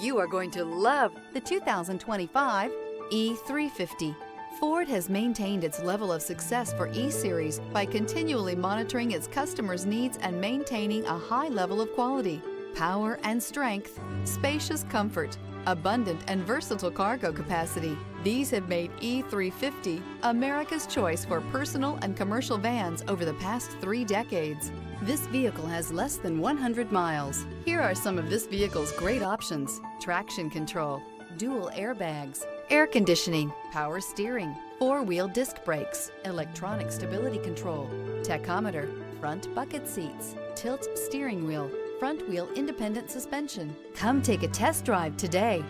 You are going to love the 2025 E-350. Ford has maintained its level of success for E-Series by continually monitoring its customers' needs and maintaining a high level of quality, power and strength, spacious comfort, abundant and versatile cargo capacity. These have made E-350 America's choice for personal and commercial vans over the past 3 decades. This vehicle has less than 100 miles. Here are some of this vehicle's great options: traction control, dual airbags, air conditioning, power steering, 4-wheel disc brakes, electronic stability control, tachometer, front bucket seats, tilt steering wheel, front wheel independent suspension. Come take a test drive today.